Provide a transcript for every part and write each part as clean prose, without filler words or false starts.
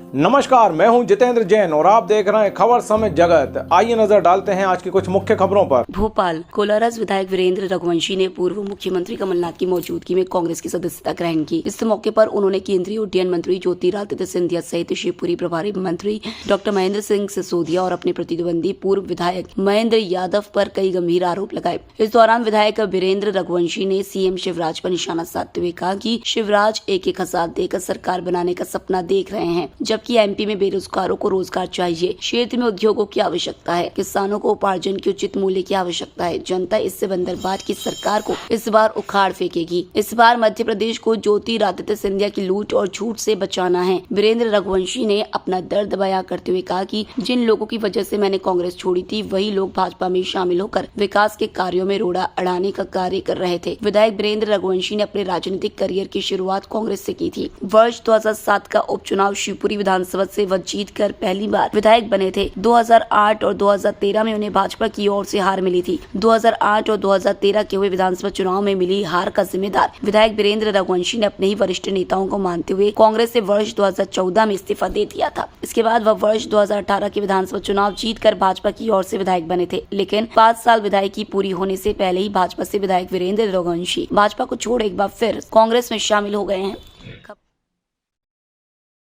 नमस्कार, मैं हूं जितेंद्र जैन और आप देख रहे हैं खबर समय जगत। आइए नजर डालते हैं आज की कुछ मुख्य खबरों पर। भोपाल कोलारस विधायक वीरेंद्र रघुवंशी ने पूर्व मुख्यमंत्री कमलनाथ की मौजूदगी में कांग्रेस की सदस्यता ग्रहण की। इस मौके पर उन्होंने केंद्रीय उड्डयन मंत्री ज्योतिरादित्य सिंधिया सहित शिवपुरी प्रभारी मंत्री डॉक्टर महेंद्र सिंह सिसोदिया और अपने प्रतिद्वंदी पूर्व विधायक महेंद्र यादव पर कई गंभीर आरोप लगाए। इस दौरान विधायक वीरेंद्र रघुवंशी ने सीएम शिवराज पर निशाना साधते हुए कहा कि शिवराज एक हजार देकर सरकार बनाने का सपना देख रहे हैं, जबकि एमपी में बेरोजगारों को रोजगार चाहिए, क्षेत्र में उद्योगों की आवश्यकता है, किसानों को उपार्जन के उचित मूल्य की आवश्यकता है। जनता इससे बंदरबाट की सरकार को इस बार उखाड़ फेंकेगी। इस बार मध्य प्रदेश को ज्योतिरादित्य सिंधिया की लूट और झूठ से बचाना है। वीरेंद्र रघुवंशी ने अपना दर्द बयां करते हुए कहा कि जिन लोगों की वजह से मैंने कांग्रेस छोड़ी थी, वही लोग भाजपा में शामिल होकर विकास के कार्यों में रोड़ा अड़ाने का कार्य कर रहे थे। विधायक वीरेंद्र रघुवंशी ने अपने राजनीतिक करियर की शुरुआत कांग्रेस से की थी। वर्ष 2007 का उपचुनाव शिवपुरी विधानसभा से वह जीतकर पहली बार विधायक बने थे। 2008 और 2013 में उन्हें भाजपा की ओर से हार मिली थी। 2008 और 2013 के हुए विधानसभा चुनाव में मिली हार का जिम्मेदार विधायक वीरेंद्र रघुवंशी ने अपने ही वरिष्ठ नेताओं को मानते हुए कांग्रेस से वर्ष 2014 में इस्तीफा दे दिया था। इसके बाद वह वर्ष 2018 के विधानसभा चुनाव जीतकर भाजपा की ओर से विधायक बने थे, लेकिन 5 साल विधायकी पूरी होने से पहले ही भाजपा से विधायक वीरेंद्र रघुवंशी भाजपा को छोड़ एक बार फिर कांग्रेस में शामिल हो गए हैं।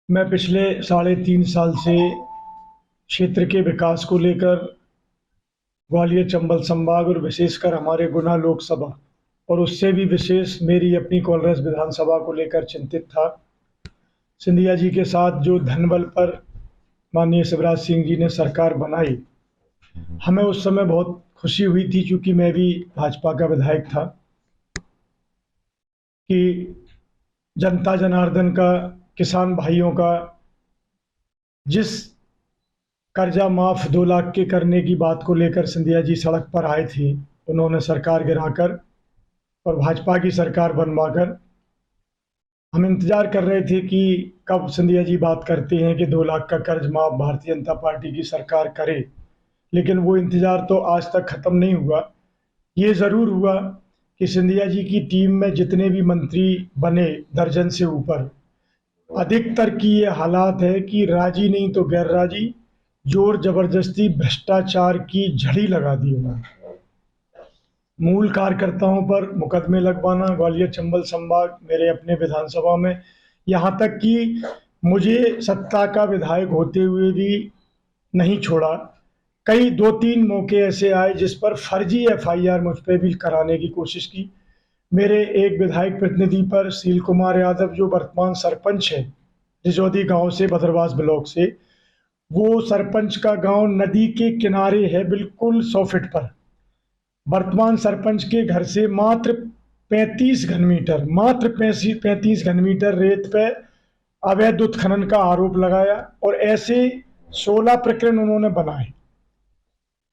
मैं पिछले 3.5 साल से क्षेत्र के विकास को लेकर ग्वालियर चंबल संभाग और विशेषकर हमारे गुना लोकसभा और उससे भी विशेष मेरी अपनी कोलारस विधानसभा को लेकर चिंतित था। सिंधिया जी के साथ जो धनबल पर माननीय शिवराज सिंह जी ने सरकार बनाई, हमें उस समय बहुत खुशी हुई थी, क्योंकि मैं भी भाजपा का विधायक था, कि जनता जनार्दन का, किसान भाइयों का जिस कर्जा माफ 2 लाख के करने की बात को लेकर सिंधिया जी सड़क पर आए थे, उन्होंने सरकार गिराकर और भाजपा की सरकार बनवाकर हम इंतजार कर रहे थे कि कब सिंधिया जी बात करते हैं कि 2 लाख का कर्ज माफ भारतीय जनता पार्टी की सरकार करे। लेकिन वो इंतजार तो आज तक खत्म नहीं हुआ। ये ज़रूर हुआ कि सिंधिया जी की टीम में जितने भी मंत्री बने, दर्जन से ऊपर, अधिकतर की ये हालात है कि राजी नहीं तो गैर राजी, जोर जबरदस्ती भ्रष्टाचार की झड़ी लगा दी उन्होंने। मूल कार्यकर्ताओं पर मुकदमे लगवाना, ग्वालियर चंबल संभाग मेरे अपने विधानसभा में, यहाँ तक कि मुझे सत्ता का विधायक होते हुए भी नहीं छोड़ा। कई 2-3 मौके ऐसे आए जिस पर फर्जी FIR मुझ पर भी कराने की कोशिश की। मेरे एक विधायक प्रतिनिधि पर सील कुमार यादव, जो वर्तमान सरपंच है रिजौदी गांव से, भद्रवास ब्लॉक से, वो सरपंच का गांव नदी के किनारे है, बिल्कुल 100 फीट पर। वर्तमान सरपंच के घर से मात्र 35 घन मीटर रेत पे अवैध उत्खनन का आरोप लगाया और ऐसे 16 प्रकरण उन्होंने बनाए।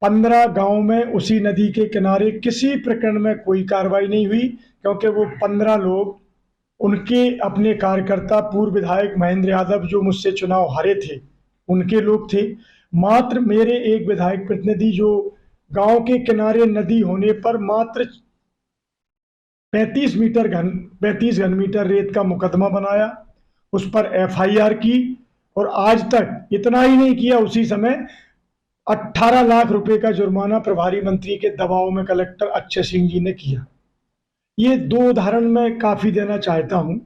15 गांव में उसी नदी के किनारे किसी प्रकरण में कोई कार्रवाई नहीं हुई, क्योंकि वो 15 लोग उनके अपने कार्यकर्ता पूर्व विधायक महेंद्र यादव, जो मुझसे चुनाव हारे थे, उनके लोग थे। मात्र मेरे एक विधायक प्रतिनिधि, जो गांव के किनारे नदी होने पर मात्र 35 घन मीटर रेत का मुकदमा बनाया, उस पर FIR की, और आज तक इतना ही नहीं किया, उसी समय 18 लाख रुपए का जुर्माना प्रभारी मंत्री के दबाव में कलेक्टर अक्षय सिंह जी ने किया। ये 2 उदाहरण मैं काफी देना चाहता हूं।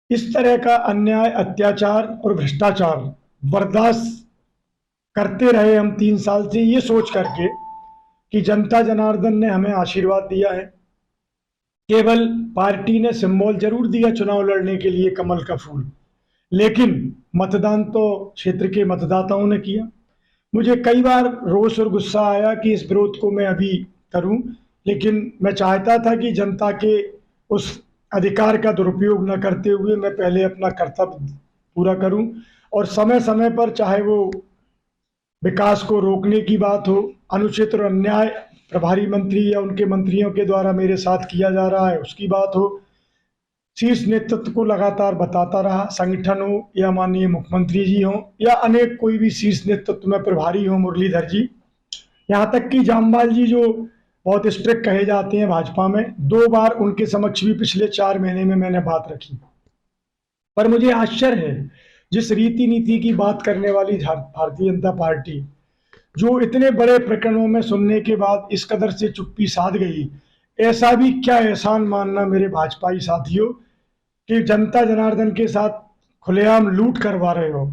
इस तरह का अन्याय, अत्याचार और भ्रष्टाचार बर्दाश्त करते रहे हम 3 साल से, ये सोच करके कि जनता जनार्दन ने हमें आशीर्वाद दिया है। केवल पार्टी ने सिंबल जरूर दिया चुनाव लड़ने के लिए, कमल का फूल, लेकिन मतदान तो क्षेत्र के मतदाताओं ने किया। मुझे कई बार रोष और गुस्सा आया कि इस विरोध को मैं अभी करूं, लेकिन मैं चाहता था कि जनता के उस अधिकार का दुरुपयोग न करते हुए मैं पहले अपना कर्तव्य पूरा करूं, और समय समय पर, चाहे वो विकास को रोकने की बात हो, अनुचित और अन्याय प्रभारी मंत्री या उनके मंत्रियों के द्वारा मेरे साथ किया जा रहा है उसकी बात हो, शीर्ष नेतृत्व को लगातार बताता रहा, संगठन हो या माननीय मुख्यमंत्री जी हो या अनेक कोई भी शीर्ष नेतृत्व में प्रभारी हो, मुरलीधर जी, यहाँ तक कि जामवाल जी, जो बहुत स्ट्रिक्ट कहे जाते हैं भाजपा में, 2 बार उनके समक्ष भी पिछले 4 महीने में मैंने बात रखी। पर मुझे आश्चर्य है जिस रीति नीति की बात करने वाली भारतीय जनता पार्टी, जो इतने बड़े प्रकरणों में सुनने के बाद इस कदर से चुप्पी साध गई, ऐसा भी क्या एहसान मानना मेरे भाजपाई साथियों कि जनता जनार्दन के साथ खुलेआम लूट करवा रहे हो।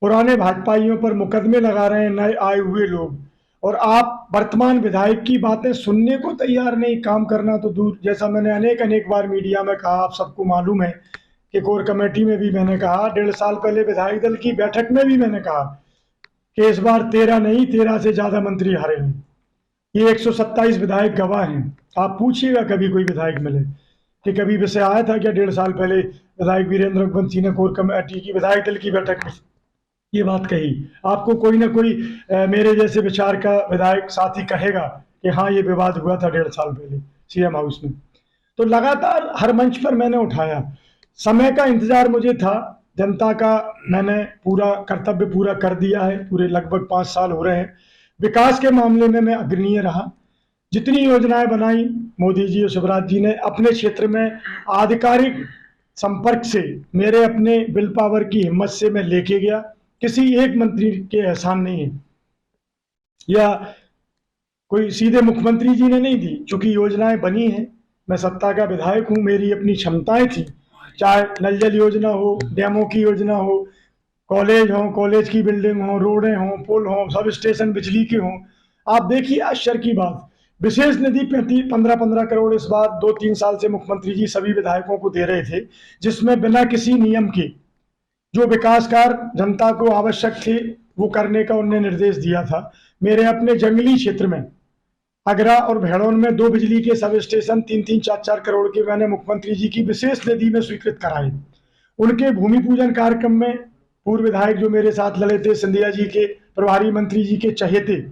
पुराने भाजपाइयों पर मुकदमे लगा रहे हैं नए आए हुए लोग, और आप वर्तमान विधायक की बातें सुनने को तैयार नहीं। काम करना तो दूर, जैसा मैंने अनेक बार मीडिया में कहा, आप सबको मालूम है कि कोर कमेटी में भी मैंने कहा, 1.5 साल पहले विधायक दल की बैठक में भी मैंने कहा कि इस बार 13 नहीं 13 से ज्यादा मंत्री हारेंगे। ये 127 विधायक गवाह हैं। आप पूछिएगा कभी कोई विधायक मिले कि कभी विषय आया था क्या 1.5 साल पहले विधायक वीरेंद्र रघुवंशी ने कोर कमेटी की विधायक दल की बैठक में ये बात कही? आपको कोई ना कोई मेरे जैसे विचार का विधायक साथी कहेगा कि हाँ ये विवाद हुआ था 1.5 साल पहले सीएम हाउस में। तो लगातार हर मंच पर मैंने उठाया। समय का इंतजार मुझे था, जनता का मैंने पूरा कर्तव्य पूरा कर दिया है। पूरे लगभग 5 साल हो रहे हैं। विकास के मामले में मैं अग्रणीय रहा। जितनी योजनाएं बनाई मोदी जी और शिवराज जी ने अपने क्षेत्र में आधिकारिक संपर्क से, मेरे अपने विल पावर की हिम्मत से मैं लेके गया। किसी एक मंत्री के एहसान नहीं है, या कोई सीधे मुख्यमंत्री जी ने नहीं दी, क्योंकि योजनाएं बनी हैं। मैं सत्ता का विधायक हूं, मेरी अपनी क्षमताएं थी, चाहे नल जल योजना हो, डैमों की योजना हो, कॉलेज हो, कॉलेज की बिल्डिंग हो, रोडें हो, पुल हो, सब स्टेशन बिजली के हों। आप देखिए आश्चर्य की बात, विशेष निधि 15-15 करोड़ इस बार 2-3 साल से मुख्यमंत्री जी सभी विधायकों को दे रहे थे, जिसमें बिना किसी नियम के जो विकास कार्य जनता को आवश्यक थे वो करने का उन्होंने निर्देश दिया था। मेरे अपने जंगली क्षेत्र में अगरा और भेड़ौन में 2 बिजली के सब स्टेशन 3-3, 4-4 करोड़ के मैंने मुख्यमंत्री जी की विशेष निधि में स्वीकृत कराए। उनके भूमि पूजन कार्यक्रम में पूर्व विधायक जो मेरे साथ लड़े थे, सिंधिया जी के प्रभारी मंत्री जी के चहेते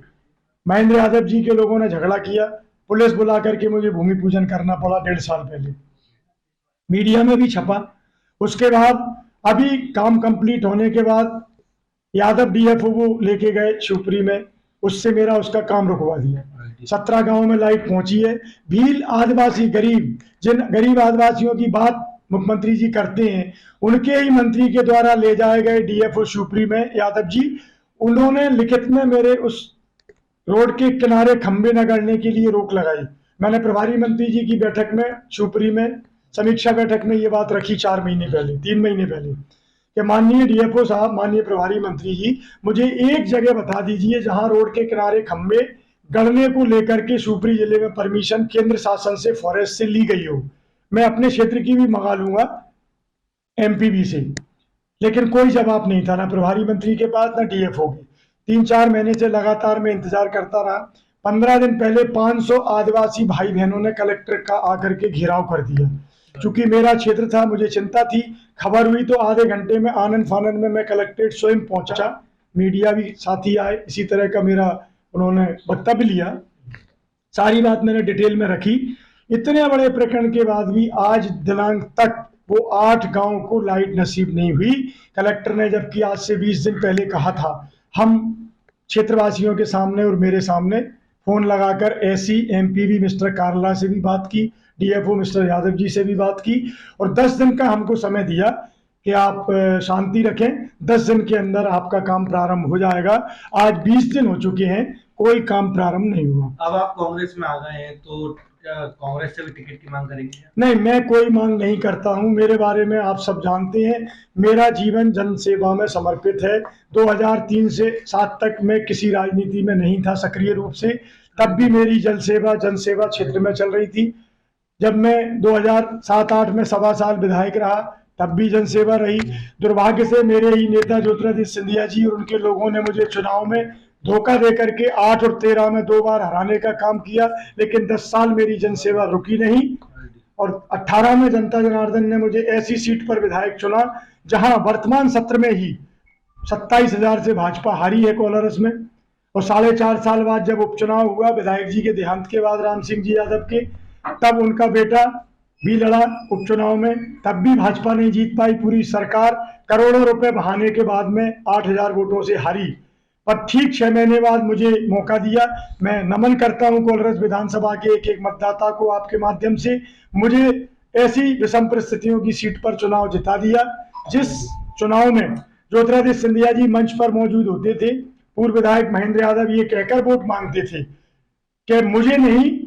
महेंद्र यादव जी के लोगों ने झगड़ा किया, पुलिस बुला करके मुझे भूमि पूजन करना पड़ा 1.5 साल पहले। मीडिया में भी छपा। उसके बाद अभी काम कंप्लीट होने के बाद यादव डीएफओ वो लेके गए शिवपुरी में, उससे मेरा उसका काम रुकवा दिया। 17 गांव में लाइट पहुंची है। भील आदिवासी गरीब, जिन गरीब आदिवासियों की बात मुख्यमंत्री जी करते हैं, उनके ही मंत्री के द्वारा ले जाए गए डीएफओ शिवपुरी में यादव जी, उन्होंने लिखित में मेरे उस रोड के किनारे खंबे न गड़ने के लिए रोक लगाई। मैंने प्रभारी मंत्री जी की बैठक में शिवपुरी में समीक्षा बैठक में ये बात रखी 3 महीने पहले कि माननीय डीएफओ साहब, माननीय प्रभारी मंत्री जी, मुझे एक जगह बता दीजिए जहां रोड के किनारे खंबे गड़ने को लेकर के शिवपुरी जिले में परमिशन केंद्र शासन से, फॉरेस्ट से ली गई हो। मैं अपने क्षेत्र की भी मंगा लूंगा एमपीबी से। लेकिन कोई जवाब नहीं था, ना प्रभारी मंत्री के पास ना डीएफओ के। 3-4 महीने से लगातार मैं इंतजार करता रहा। 15 दिन पहले 500 आदिवासी भाई बहनों ने कलेक्टर का आकर के घेराव कर दिया। चूंकि मेरा क्षेत्र था, मुझे चिंता थी। खबर हुई तो आधे घंटे में आनंद फानंद में मैं कलेक्ट्रेट स्वयं पहुंचा। मीडिया भी साथी आए, इसी तरह का मेरा उन्होंने वक्तव्य लिया। सारी बात मैंने डिटेल में रखी। इतने बड़े प्रकरण के बाद भी आज दिनांक तक वो 8 गांव को लाइट नसीब नहीं हुई। कलेक्टर ने, जबकि आज से 20 दिन पहले कहा था, हम क्षेत्रवासियों के सामने और मेरे सामने फोन लगाकर एसी एमपीवी मिस्टर कारला से भी बात की, डीएफओ मिस्टर यादव जी से भी बात की, और 10 दिन का हमको समय दिया कि आप शांति रखें, 10 दिन के अंदर आपका काम प्रारंभ हो जाएगा। आज 20 दिन हो चुके हैं, कोई काम प्रारंभ नहीं हुआ। अब आप कांग्रेस में आ गए हैं तो कांग्रेस से भी टिकट की मांग करेंगे? नहीं, मैं कोई मांग नहीं करता हूं। मेरे बारे में आप सब जानते हैं, मेरा जीवन जन सेवा में समर्पित है। 2003 से 7 तक मैं किसी राजनीति में नहीं था सक्रिय रूप से, तब भी मेरी जन सेवा क्षेत्र में चल रही थी। जब मैं 2007-8 में 1.25 साल विधायक रहा, तब भी जनसेवा रही। दुर्भाग्य से मेरे ही नेता ज्योतिरादित्य सिंधिया जी और उनके लोगों ने मुझे चुनाव में धोखा देकर के 8 और 13 में 2 बार हराने का काम किया, लेकिन 10 साल मेरी जनसेवा रुकी नहीं। और 18 में जनता जनार्दन ने मुझे ऐसी सीट पर विधायक चुना जहां वर्तमान सत्र में ही 27,000 से भाजपा हारी है कोलारस में। और 4.5 साल बाद जब उपचुनाव हुआ विधायक जी के देहांत के बाद, राम सिंह जी यादव के, तब उनका बेटा भी लड़ा उपचुनाव में, तब भी भाजपा नहीं जीत पाई। पूरी सरकार करोड़ों रुपए बहाने के बाद में 8,000 वोटों से हारी। पर ठीक 6 महीने बाद मुझे मौका दिया। मैं नमन करता हूं कोलारस विधानसभा के एक मतदाता को, आपके माध्यम से मुझे ऐसी विषम परिस्थितियों की सीट पर चुनाव जिता दिया। जिस चुनाव में ज्योतिरादित्य सिंधिया जी मंच पर मौजूद होते थे, पूर्व विधायक महेंद्र यादव ये कहकर वोट मांगते थे कि मुझे नहीं,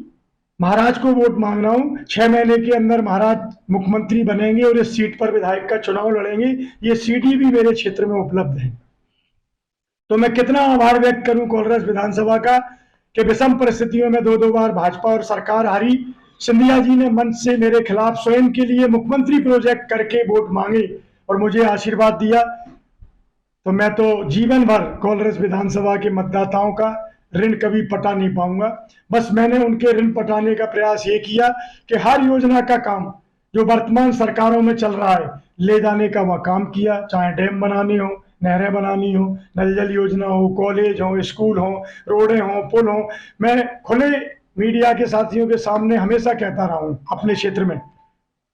महाराज को वोट मांग रहा हूं, 6 महीने के अंदर महाराज मुख्यमंत्री बनेंगे और इस सीट पर विधायक का चुनाव लड़ेंगे, ये सीढ़ी भी मेरे क्षेत्र में उपलब्ध है। तो मैं कितना आभार व्यक्त करूं कोलरस विधानसभा का कि विषम परिस्थितियों में 2 बार भाजपा और सरकार हारी, सिंधिया जी ने मंच से मेरे खिलाफ स्वयं के लिए मुख्यमंत्री प्रोजेक्ट करके वोट मांगे और मुझे आशीर्वाद दिया। तो मैं तो जीवन भर कोलरस विधानसभा के मतदाताओं का ऋण कभी पटा नहीं पाऊंगा। बस मैंने उनके ऋण पटाने का प्रयास ये किया कि हर योजना का काम जो वर्तमान सरकारों में चल रहा है ले जाने का वह काम किया, चाहे डैम बनाने हो, नहरें बनानी हो, नल जल योजना हो, कॉलेज हो, स्कूल हो, रोडें हो, पुल हो। मैं खुले मीडिया के साथियों के सामने हमेशा कहता रहा हूं, अपने क्षेत्र में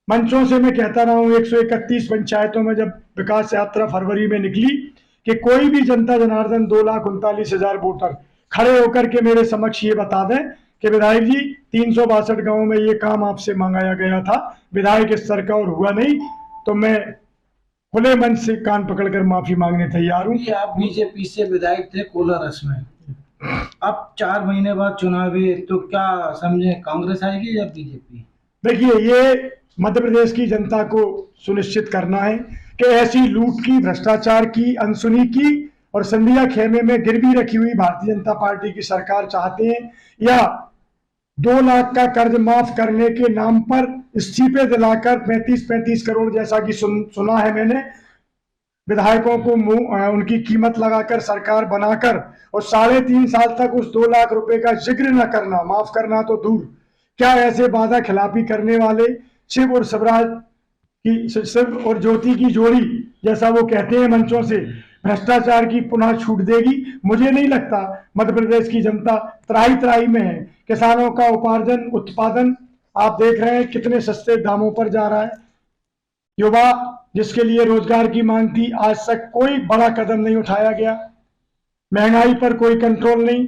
मंचों से मैं कहता रहा हूं, 131 पंचायतों में जब विकास यात्रा फरवरी में निकली कि कोई भी जनता जनार्दन 2,39,000 वोटर खड़े होकर के मेरे समक्ष ये बता दें कि विधायक जी 362 गांवों में ये काम आपसे मंगाया गया था, विधायक स्तर का और हुआ नहीं, तो मैं खुले मन से कान पकड़कर माफी मांगने तैयार हूं। आप बीजेपी से विधायक थे कोलारस में, अब 4 महीने बाद चुनाव है, तो क्या समझे कांग्रेस आएगी या बीजेपी? देखिए, ये मध्य प्रदेश की जनता को सुनिश्चित करना है कि ऐसी लूट की, भ्रष्टाचार की, अनसुनी की और सिंधिया खेमे में गिरवी रखी हुई भारतीय जनता पार्टी की सरकार चाहते हैं, या 2 लाख का कर्ज माफ करने के नाम पर इस्तीफे दिलाकर 35-35 करोड़ जैसा कि सुना है मैंने, विधायकों को उनकी कीमत लगाकर सरकार बनाकर और 3.5 साल तक उस 2 लाख रुपए का जिक्र न करना, माफ करना तो दूर, क्या ऐसे वादा खिलाफी करने वाले शिव और शिव और ज्योति की जोड़ी जैसा वो कहते हैं मंचों से भ्रष्टाचार की पुनः छूट देगी? मुझे नहीं लगता। मध्य प्रदेश की जनता त्राही त्राही में है। किसानों का उपार्जन, उत्पादन आप देख रहे हैं कितने सस्ते दामों पर जा रहा है। युवा जिसके लिए रोजगार की मांग थी, आज तक कोई बड़ा कदम नहीं उठाया गया। महंगाई पर कोई कंट्रोल नहीं,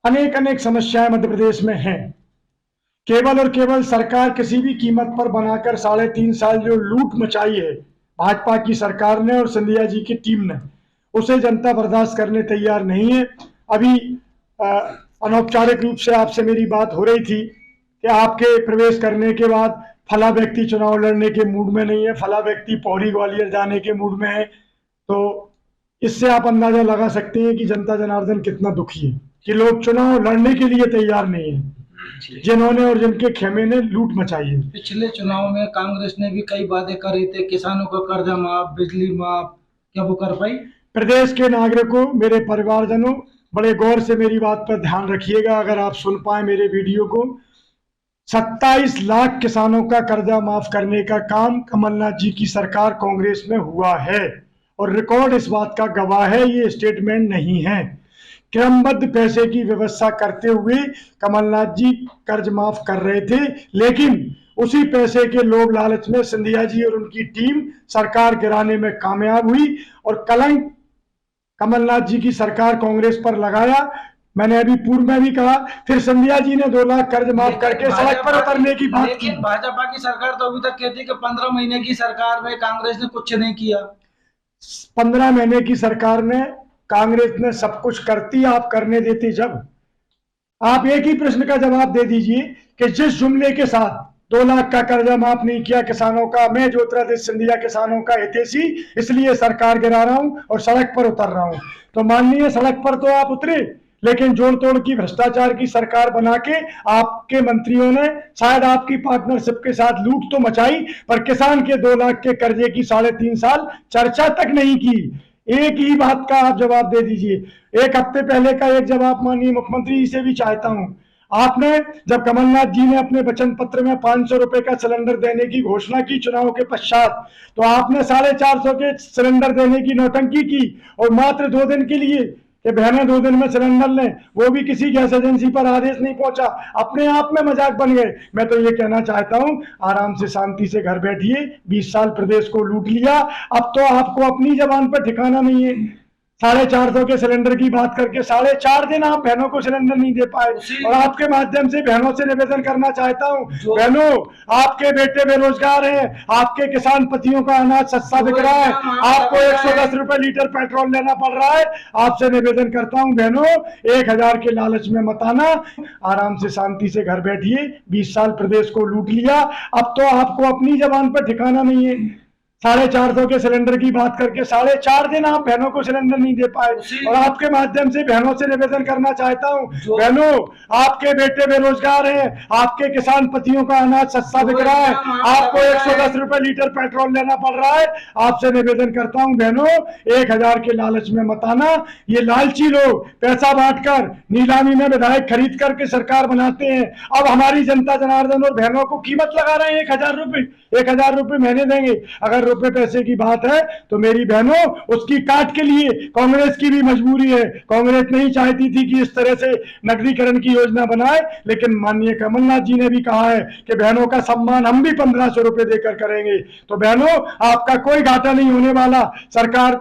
अनेक समस्याएं मध्य प्रदेश में हैं। केवल और केवल सरकार किसी भी कीमत पर बनाकर 3.5 साल जो लूट मचाई है भाजपा की सरकार ने और सिंधिया जी की टीम ने, उसे जनता बर्दाश्त करने तैयार नहीं है। अभी अनौपचारिक रूप से आपसे मेरी बात हो रही थी कि आपके प्रवेश करने के बाद फला व्यक्ति चुनाव लड़ने के मूड में नहीं है, फला व्यक्ति पौड़ी ग्वालियर जाने के मूड में है। तो इससे आप अंदाजा लगा सकते हैं कि जनता जनार्दन कितना दुखी है कि लोग चुनाव लड़ने के लिए तैयार नहीं है जिन्होंने और जिनके खेमे ने लूट मचाई है। पिछले चुनाव में कांग्रेस ने भी कई वादे करे थे, किसानों का कर्जा माफ, बिजली माफ, क्या वो कर पाई? प्रदेश के नागरिकों, मेरे परिवारजनों, बड़े गौर से मेरी बात पर ध्यान रखिएगा। अगर आप सुन पाए मेरे वीडियो को, 27 लाख किसानों का कर्जा माफ करने का काम कमलनाथ जी की सरकार कांग्रेस में हुआ है और रिकॉर्ड इस बात का गवाह है, ये स्टेटमेंट नहीं है। क्रमबद्ध पैसे की व्यवस्था करते हुए कमलनाथ जी कर्ज माफ कर रहे थे, लेकिन उसी पैसे के लोभ लालच में सिंधिया जी और उनकी टीम सरकार गिराने में कामयाब हुई और कलंक कमलनाथ जी की सरकार कांग्रेस पर लगाया। मैंने अभी पूर्व में भी कहा, फिर सिंधिया जी ने 2 लाख कर्ज माफ करके सड़क पर उतरने की बात की। भाजपा की सरकार तो अभी तक कहती है कि 15 महीने की सरकार में कांग्रेस ने कुछ नहीं किया। 15 महीने की सरकार में कांग्रेस ने सब कुछ करती, आप करने देते जब। आप एक ही प्रश्न का जवाब दे दीजिए कि जिस जुमले के साथ 2 लाख का कर्जा माफ नहीं किया किसानों का, मैं ज्योतिरादित्य सिंधिया किसानों का हितैषी इसलिए सरकार गिरा रहा हूं और सड़क पर उतर रहा हूं। तो माननीय, सड़क पर तो आप उतरे, लेकिन जोड़ तोड़ की भ्रष्टाचार की सरकार बना के आपके मंत्रियों ने शायद आपकी पार्टनरशिप के साथ लूट तो मचाई, पर किसान के 2 लाख के कर्जे की 3.5 साल चर्चा तक नहीं की। एक ही बात का आप जवाब दे दीजिए। 1 हफ्ते पहले का एक जवाब माननीय मुख्यमंत्री जी से भी चाहता हूं। आपने जब कमलनाथ जी ने अपने वचन पत्र में 500 रुपए का सिलेंडर देने की घोषणा की चुनाव के पश्चात, तो आपने 450 के सिलेंडर देने की नौटंकी की और मात्र 2 दिन के लिए कि बहनें 2 दिन में सिलेंडर लें, वो भी किसी गैस एजेंसी पर आदेश नहीं पहुंचा, अपने आप में मजाक बन गए। मैं तो ये कहना चाहता हूं, आराम से शांति से घर बैठिए। 20 साल प्रदेश को लूट लिया, अब तो आपको अपनी जबान पर ठिकाना नहीं है। 450 के सिलेंडर की बात करके 4.5 दिन आप बहनों को सिलेंडर नहीं दे पाए। और आपके माध्यम से बहनों से निवेदन करना चाहता हूं, बहनों आपके बेटे बेरोजगार हैं, आपके किसान पतियों का अनाज सस्ता बिक रहा है, आपको 110 रुपए लीटर पेट्रोल लेना पड़ रहा है। आपसे निवेदन करता हूं बहनों, 1000 के लालच में मत आना, आराम से शांति से घर बैठिए। 20 साल प्रदेश को लूट लिया, अब तो आपको अपनी जबान पर ठिकाना नहीं है। 450 के सिलेंडर की बात करके 4.5 दिन आप बहनों को सिलेंडर नहीं दे पाए। और आपके माध्यम से बहनों से निवेदन करना चाहता हूं, बहनों आपके बेटे बेरोजगार हैं, आपके किसान पतियों का अनाज सस्ता बिक रहा है, आपको 110 रुपए लीटर पेट्रोल लेना पड़ रहा है। आपसे निवेदन करता हूं बहनों, 1000 के लालच में मत आना। ये लालची लोग पैसा बांटकर नीलामी में विधायक खरीद करके सरकार बनाते हैं। अब हमारी जनता जनार्दन और बहनों को कीमत लगा रहे हैं 1000 रुपए, 1000 रुपए महीने देंगे। अगर रुपए पैसे की बात है तो मेरी बहनों उसकी काट के लिए कांग्रेस की भी मजबूरी है। कांग्रेस नहीं चाहती थी कि इस तरह से नगरीकरण की योजना बनाए, लेकिन माननीय कमलनाथ जी ने भी कहा है कि बहनों का सम्मान हम भी 1500 रुपए देकर करेंगे। तो बहनों आपका कोई घाटा नहीं होने वाला। सरकार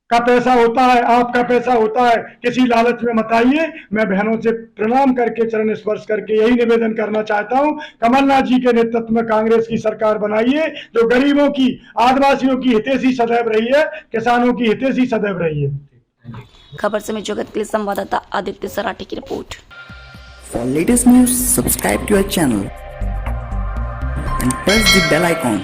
का पैसा होता है, आपका पैसा होता है, किसी लालच में मत आइए। मैं बहनों से प्रणाम करके चरण स्पर्श करके यही निवेदन करना चाहता हूं, कमलनाथ जी के नेतृत्व में कांग्रेस की सरकार बनाइए जो गरीबों की, आदिवासियों की हितैषी सदैव रही है, किसानों की हितैषी सदैव रही है। खबर समय जगत के लिए संवाददाता आदित्य सराठी की report. For latest news, subscribe to our channel and press the bell icon.